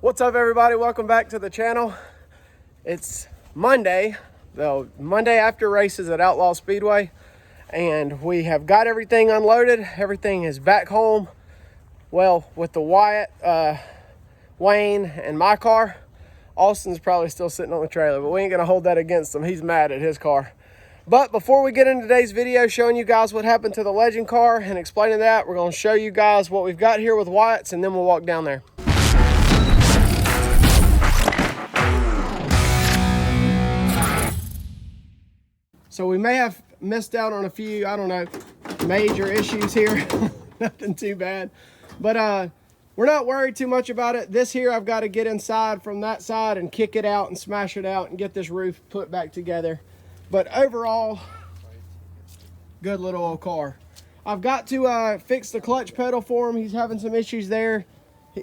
What's up, everybody? Welcome back to the channel. It's Monday, the Monday after races at Outlaw Speedway, and we have got everything unloaded. Everything is back home. Well, with the Wyatt, Wayne, and my car. Austin's probably still sitting on the trailer, but we ain't gonna hold that against him. He's mad at his car. But before we get into today's video showing you guys what happened to the Legend car and explaining that, we're gonna show you guys what we've got here with Wyatt's, and then we'll walk down there. So we may have missed out on a few, I don't know, major issues here. Nothing too bad. But we're not worried too much about it. This here, I've got to get inside from that side and kick it out and smash it out and get this roof put back together. But overall, good little old car. I've got to fix the clutch pedal for him. He's having some issues there.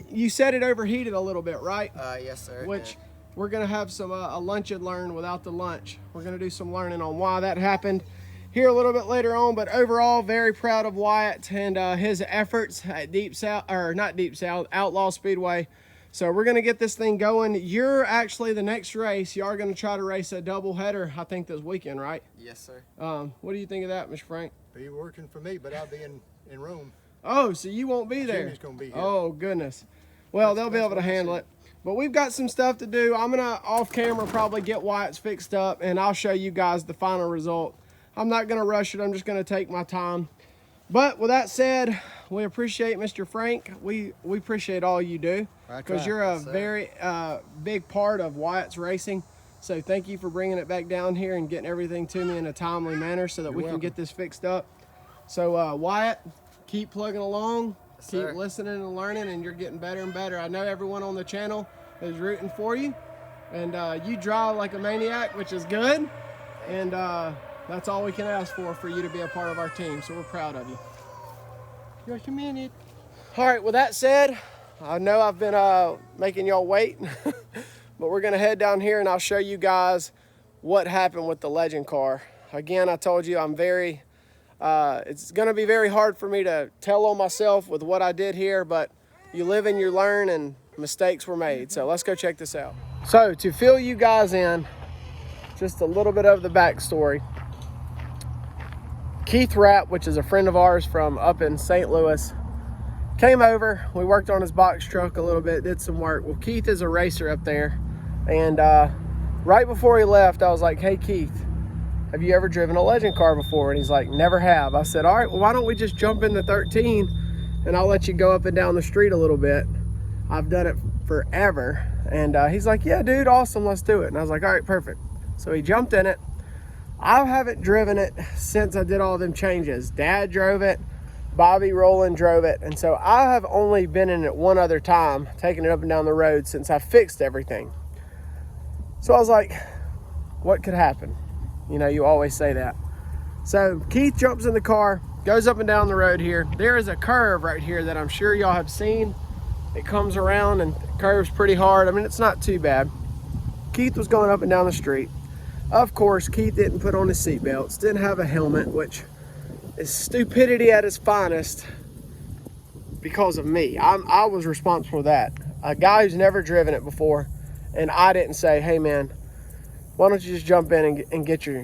You said it overheated a little bit, right? Yes, sir. Which we're going to have some a lunch and learn without the lunch. We're going to do some learning on why that happened here a little bit later on. But overall, very proud of Wyatt and his efforts at Deep South, or not Deep South, Outlaw Speedway. So we're going to get this thing going. You're actually the next race. You are going to try to race a double header, I think, this weekend, right? Yes, sir. What do you think of that, Mr. Frank? Be working for me, but I'll be in Rome. Oh, so you won't be there? Jimmy's going to be here. Oh, goodness. Well, they'll be able to handle it. But we've got some stuff to do. I'm going to, off camera, probably get Wyatt's fixed up, and I'll show you guys the final result. I'm not going to rush it. I'm just going to take my time. But with that said, we appreciate Mr. Frank. We appreciate all you do, because you're a very big part of Wyatt's racing. So thank you for bringing it back down here and getting everything to me in a timely manner so that we can get this fixed up. So Wyatt, keep plugging along, keep listening and learning, and you're getting better and better. I know everyone on the channel is rooting for you, and you drive like a maniac, which is good. And that's all we can ask for you to be a part of our team. So we're proud of you. Just a minute. All right, with that said, I know I've been making y'all wait, but we're gonna head down here and I'll show you guys what happened with the Legend car. Again, I told you I'm very, it's gonna be very hard for me to tell on myself with what I did here, but you live and you learn, and mistakes were made. So let's go check this out. So to fill you guys in, just a little bit of the backstory. Keith Rapp, which is a friend of ours from up in St. Louis, came over. We worked on his box truck a little bit, did some work. Well, Keith is a racer up there, and right before he left, I was like, hey Keith, have you ever driven a Legend car before? And he's like, never have. I said, all right, well, why don't we just jump into 13 and I'll let you go up and down the street a little bit. I've done it forever. And he's like, yeah dude, awesome, let's do it. And I was like, all right, perfect. So he jumped in it. I haven't driven it since I did all them changes. Dad drove it, Bobby Rowland drove it, and so I have only been in it one other time, taking it up and down the road since I fixed everything. So I was like, what could happen? You know, you always say that. So Keith jumps in the car, goes up and down the road here. There is a curve right here that I'm sure y'all have seen. It comes around and curves pretty hard. I mean, it's not too bad. Keith was going up and down the street. Of course, Keith didn't put on his seatbelts, didn't have a helmet, which is stupidity at its finest because of me. I was responsible for that. A guy who's never driven it before, and I didn't say, hey man, why don't you just jump in and get your,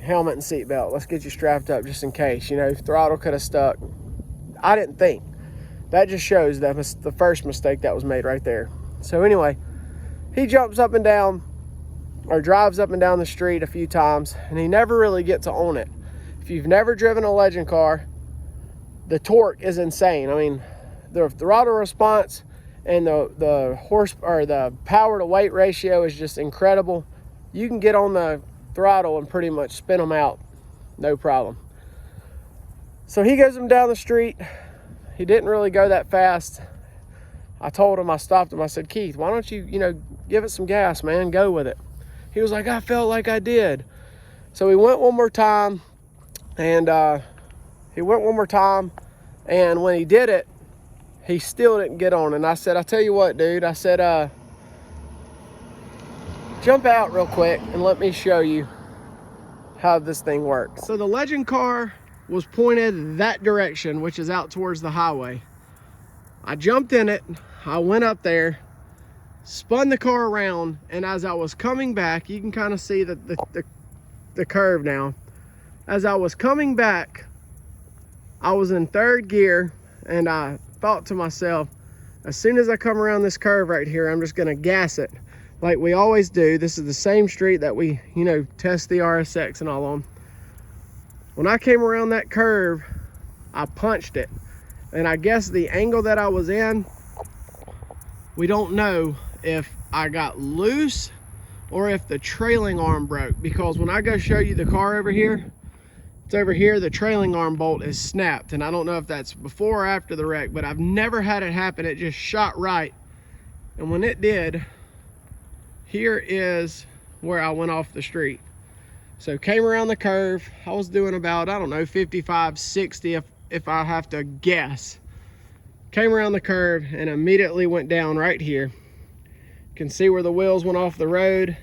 helmet and seatbelt. Let's get you strapped up just in case, throttle could have stuck. I didn't think. That just shows that was the first mistake that was made right there. So anyway, he jumps up and down, or drives up and down the street a few times, and he never really gets to own it. If you've never driven a Legend car, the torque is insane. I mean, the throttle response and the horse, or the power to weight ratio is just incredible. You can get on the throttle and pretty much spin them out, no problem. So he goes him down the street. He didn't really go that fast. I told him, I stopped him. I said, Keith, why don't you, give it some gas, man, go with it. He was like, I felt like I did. So he went one more time, and when he did it, he still didn't get on. And I said, I tell you what, dude, I said, jump out real quick and let me show you how this thing works. So the Legend car was pointed that direction, which is out towards the highway. I jumped in it, I went up there, spun the car around, and as I was coming back, you can kind of see the curve now. As I was coming back, I was in third gear, and I thought to myself, as soon as I come around this curve right here, I'm just gonna gas it like we always do. This is the same street that we, you know, test the RSX and all on. When I came around that curve, I punched it. And I guess the angle that I was in, we don't know if I got loose or if the trailing arm broke, because when I go show you the car over here, it's over here, the trailing arm bolt is snapped. And I don't know if that's before or after the wreck, but I've never had it happen. It just shot right. And when it did, here is where I went off the street. So came around the curve. I was doing about, I don't know, 55, 60 if I have to guess. Came around the curve and immediately went down right here. You can see where the wheels went off the road.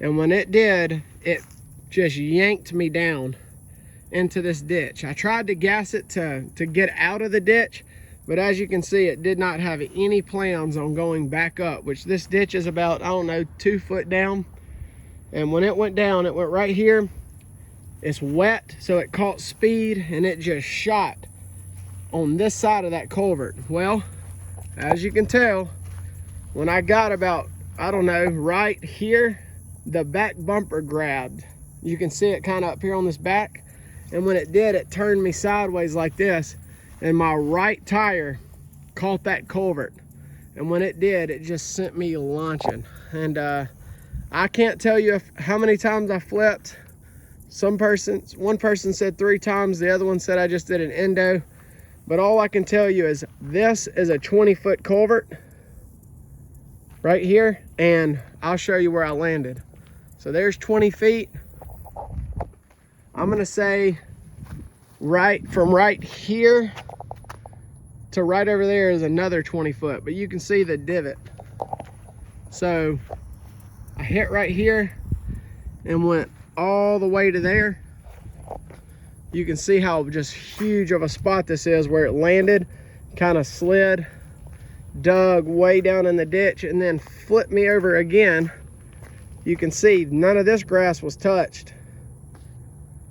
And when it did, it just yanked me down into this ditch. I tried to gas it to get out of the ditch, but as you can see, it did not have any plans on going back up, which this ditch is about, I don't know, 2 foot down. And when it went down, it went right here. It's wet, so it caught speed and it just shot on this side of that culvert. Well, as you can tell, when I got about, I don't know, right here, the back bumper grabbed. You can see it kind of up here on this back. And when it did, it turned me sideways like this, and my right tire caught that culvert. And when it did, it just sent me launching. And I can't tell you how many times I flipped. One person said 3 times, the other one said I just did an endo. But all I can tell you is this is a 20-foot culvert right here, and I'll show you where I landed. So there's 20 feet. I'm gonna say from right here to right over there is another 20 foot, but you can see the divot. So I hit right here and went all the way to there. You can see how just huge of a spot this is where it landed, kind of slid, dug way down in the ditch, and then flipped me over again. You can see none of this grass was touched.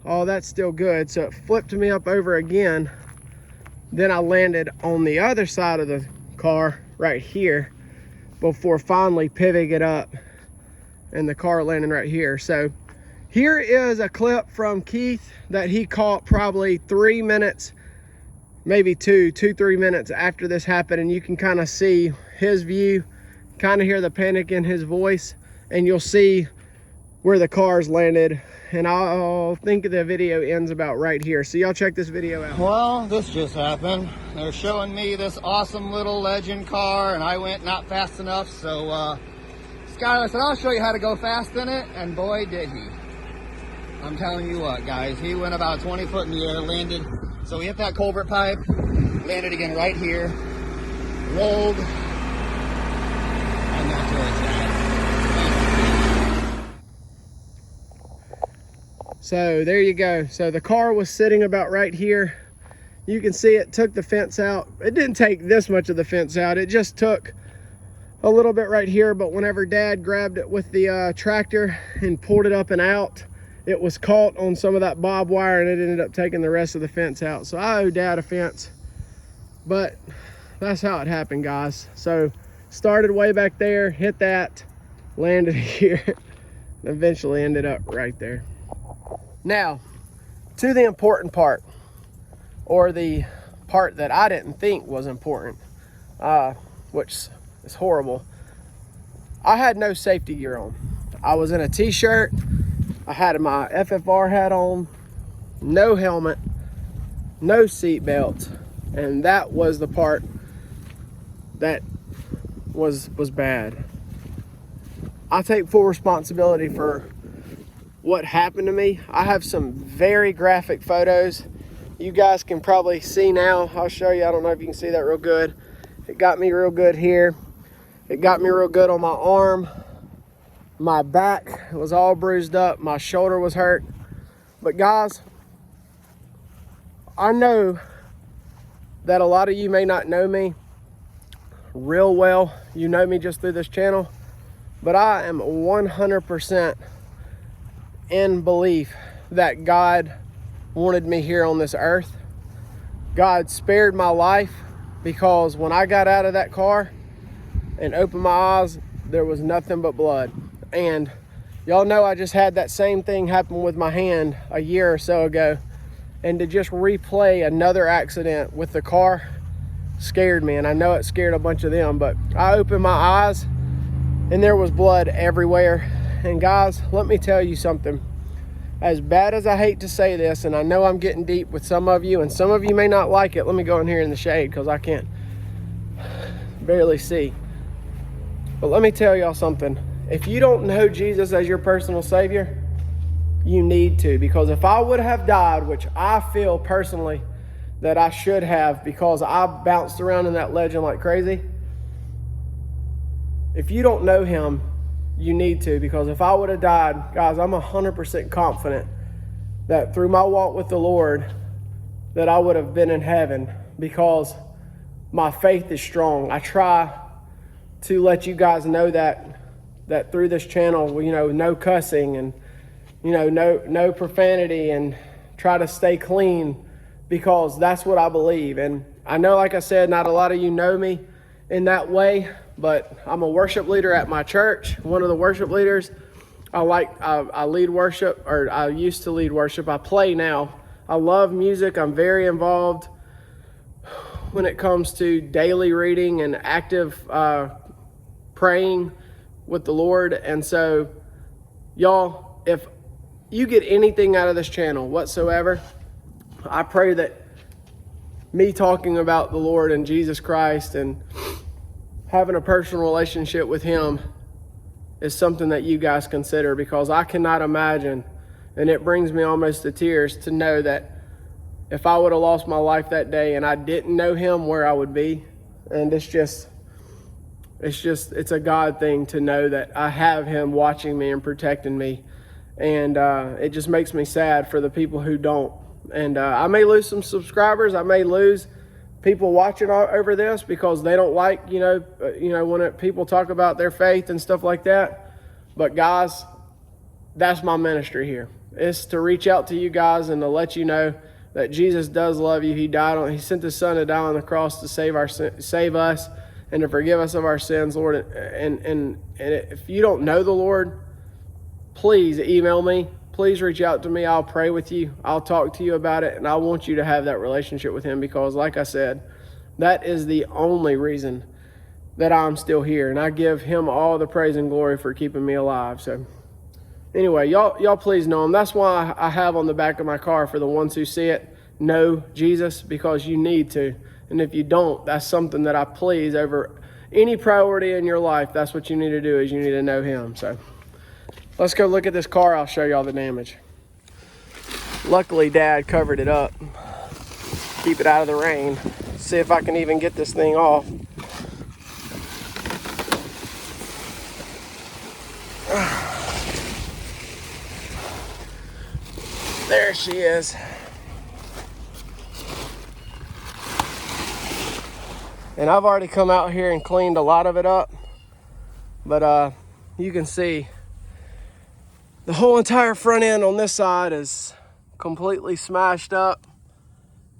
Oh, that's still good. So it flipped me up over again. Then I landed on the other side of the car right here before finally pivoting it up and the car landing right here. So here is a clip from Keith that he caught probably 3 minutes, maybe 3 minutes after this happened. And you can kind of see his view, kind of hear the panic in his voice, and you'll see where the cars landed. And I'll think the video ends about right here. So y'all check this video out. Well, this just happened. They're showing me this awesome little Legend car, and I went not fast enough. So Skylar said, I'll show you how to go fast in it. And boy, did he. I'm telling you what, guys, he went about 20 foot in the air, landed. So he hit that culvert pipe, landed again right here, rolled, and that's where it's at. So there you go. So the car was sitting about right here. You can see it took the fence out. It didn't take this much of the fence out. It just took a little bit right here. But whenever Dad grabbed it with the tractor and pulled it up and out, it was caught on some of that bob wire, and it ended up taking the rest of the fence out. So I owe Dad a fence. But that's how it happened, guys. So started way back there, hit that, landed here, and eventually ended up right there. Now, to the important part, or the part that I didn't think was important, which is horrible. I had no safety gear on. I was in a t-shirt. I had my FFR hat on, no helmet, no seat belt, and that was the part that was bad. I take full responsibility for what happened to me. I have some very graphic photos. You guys can probably see now. I'll show you. I don't know if you can see that real good. It got me real good here. It got me real good on my arm. My back was all bruised up. My shoulder was hurt. But guys, I know that a lot of you may not know me, real well. You know me just through this channel. But I am 100% in belief that God wanted me here on this earth. God spared my life because when I got out of that car and opened my eyes, there was nothing but blood. And y'all know I just had that same thing happen with my hand a year or so ago. And to just replay another accident with the car scared me. And I know it scared a bunch of them, but I opened my eyes and there was blood everywhere. And guys, let me tell you something. As bad as I hate to say this, and I know I'm getting deep with some of you, and some of you may not like it. Let me go in here in the shade because I can't barely see. But let me tell y'all something. If you don't know Jesus as your personal Savior, you need to. Because if I would have died, which I feel personally that I should have because I bounced around in that legend like crazy. If you don't know him, you need to, because if I would have died, guys, I'm 100% confident that through my walk with the Lord, that I would have been in heaven because my faith is strong. I try to let you guys know that through this channel, you know, no cussing and, you know, no profanity, and try to stay clean because that's what I believe. And I know, like I said, not a lot of you know me in that way, but I'm a worship leader at my church, one of the worship leaders. I lead worship, or I used to lead worship. I play now. I love music. I'm very involved when it comes to daily reading and active praying with the Lord. And so, y'all, if you get anything out of this channel whatsoever, I pray that me talking about the Lord and Jesus Christ and having a personal relationship with him is something that you guys consider, because I cannot imagine, and it brings me almost to tears to know that if I would have lost my life that day and I didn't know him, where I would be. And it's a God thing to know that I have him watching me and protecting me. And it just makes me sad for the people who don't. And I may lose some subscribers. I may lose people watching over this because they don't like, when people talk about their faith and stuff like that. But guys, that's my ministry here. It's to reach out to you guys and to let you know that Jesus does love you. He sent his son to die on the cross to save us and to forgive us of our sins, Lord. And if you don't know the Lord, please email me. Please reach out to me. I'll pray with you. I'll talk to you about it. And I want you to have that relationship with him, because like I said, that is the only reason that I'm still here. And I give him all the praise and glory for keeping me alive. So anyway, y'all please know him. That's why I have on the back of my car, for the ones who see it, know Jesus, because you need to. And if you don't, that's something that I please over any priority in your life. That's what you need to do, is you need to know him. So let's go look at this car. I'll show y'all the damage. Luckily, Dad covered it up. Keep it out of the rain. See if I can even get this thing off. There she is. And I've already come out here and cleaned a lot of it up. But you can see the whole entire front end on this side is completely smashed up.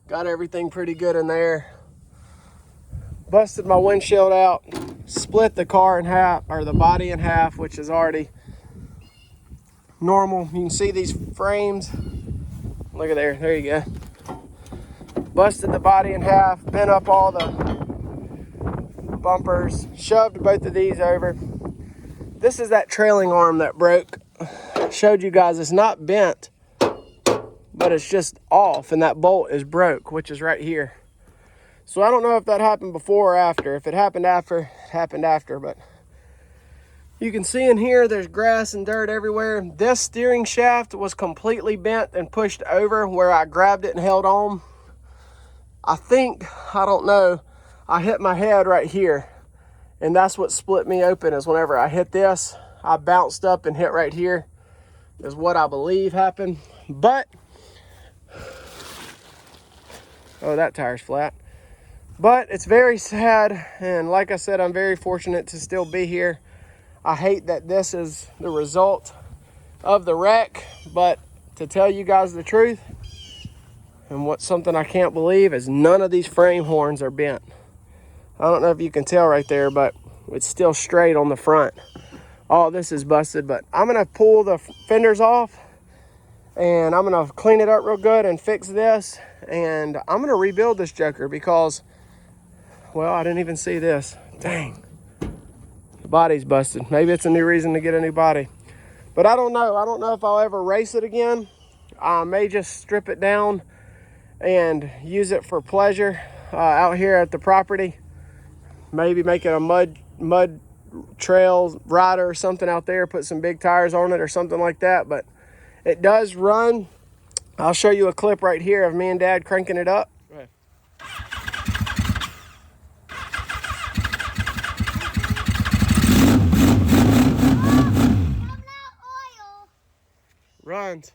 Got everything pretty good in there. Busted my windshield out. Split the car in half, or the body in half, which is already normal. You can see these frames. Look at there. There you go. Busted the body in half. Bent up all the bumpers. Shoved both of these over. This is that trailing arm that broke. Showed you guys it's not bent, but it's just off, and that bolt is broke, which is right here. So I don't know if that happened before or after. If it happened after, it happened after. But you can see in here there's grass and dirt everywhere. This steering shaft was completely bent and pushed over where I grabbed it and held on. I don't know, I hit my head right here, and that's what split me open. Is whenever I hit this, I bounced up and hit right here, is what I believe happened. But oh, that tire's flat. But it's very sad, and like I said, I'm very fortunate to still be here. I hate that this is the result of the wreck, but to tell you guys the truth, and what's something I can't believe, is none of these frame horns are bent. I don't know if you can tell right there, but it's still straight on the front. All this is busted, but I'm gonna pull the fenders off and I'm gonna clean it up real good and fix this, and I'm gonna rebuild this joker because, well, I didn't even see this. Dang, the body's busted. Maybe it's a new reason to get a new body, but I don't know. I don't know if I'll ever race it again. I may just strip it down and use it for pleasure out here at the property. Maybe make it a mud trail rider or something out there, put some big tires on it or something like that. But it does run. I'll show you a clip right here of me and Dad cranking it up. Go ahead. Runs.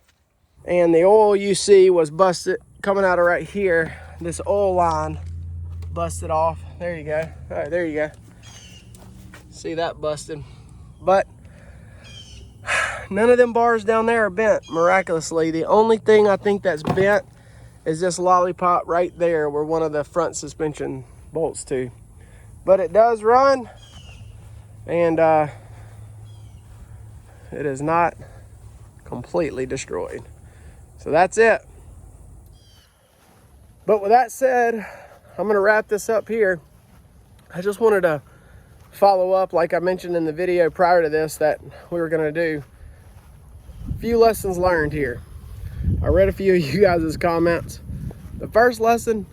And the oil you see was busted coming out of right here. This oil line busted off. There you go. All right, there you go. See that busted. But none of them bars down there are bent, miraculously. The only thing I think that's bent is this lollipop right there where one of the front suspension bolts to. But it does run, and it is not completely destroyed. So that's it. But with that said, I'm gonna wrap this up here. I just wanted to follow up, like I mentioned in the video prior to this, that we were gonna do. A few lessons learned here. I read a few of you guys' comments. The first lesson,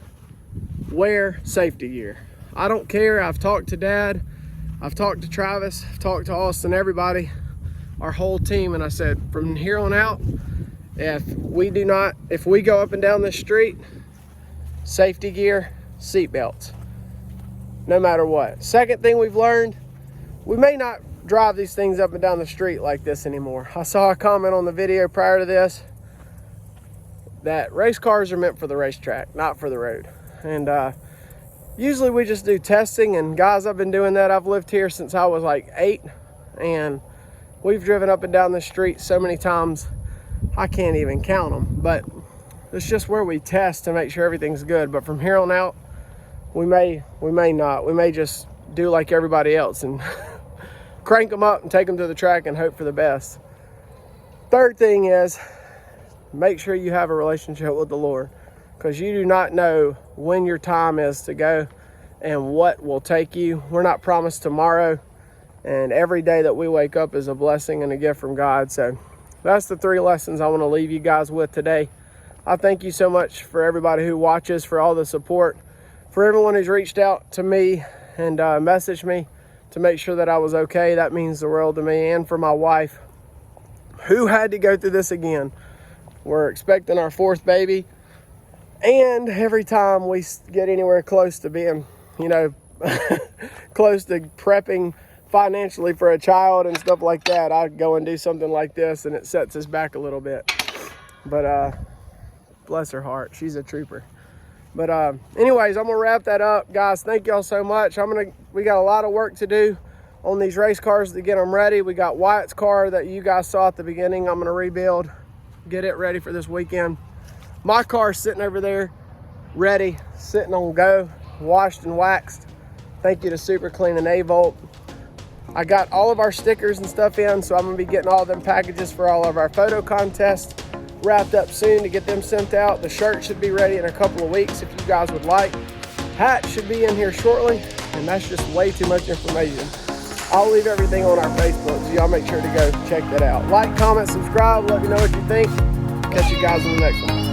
wear safety gear. I don't care. I've talked to Dad, I've talked to Travis, I've talked to Austin, everybody, our whole team, and I said from here on out, if we go up and down this street, safety gear, seat belts, no matter what. Second thing we've learned, we may not drive these things up and down the street like this anymore. I saw a comment on the video prior to this that race cars are meant for the racetrack, not for the road. And usually we just do testing, and guys, I've been doing that. I've lived here since I was like 8, and we've driven up and down the street so many times I can't even count them. But it's just where we test to make sure everything's good. But from here on out, we may not. We may just do like everybody else and crank them up and take them to the track and hope for the best. Third thing is, make sure you have a relationship with the Lord, because you do not know when your time is to go and what will take you. We're not promised tomorrow, and every day that we wake up is a blessing and a gift from God. So that's the 3 lessons I want to leave you guys with today. I thank you so much for everybody who watches, for all the support, for everyone who's reached out to me and messaged me to make sure that I was okay. That means the world to me, and for my wife, who had to go through this again. We're expecting our 4th baby, and every time we get anywhere close to being, close to prepping financially for a child and stuff like that, I go and do something like this, and it sets us back a little bit. But bless her heart, she's a trooper. But anyways, I'm gonna wrap that up, guys. Thank y'all so much. We got a lot of work to do on these race cars to get them ready. We got Wyatt's car that you guys saw at the beginning. I'm gonna rebuild, get it ready for this weekend. My car's sitting over there ready, sitting on go, washed and waxed. Thank you to Super Clean and A-Volt. I got all of our stickers and stuff in, so I'm gonna be getting all them packages for all of our photo contests wrapped up soon to get them sent out. The shirt should be ready in a couple of weeks if you guys would like. Hat should be in here shortly, and that's just way too much information. I'll leave everything on our Facebook, so y'all make sure to go check that out. Like, comment, subscribe, let me know what you think. Catch you guys in the next one.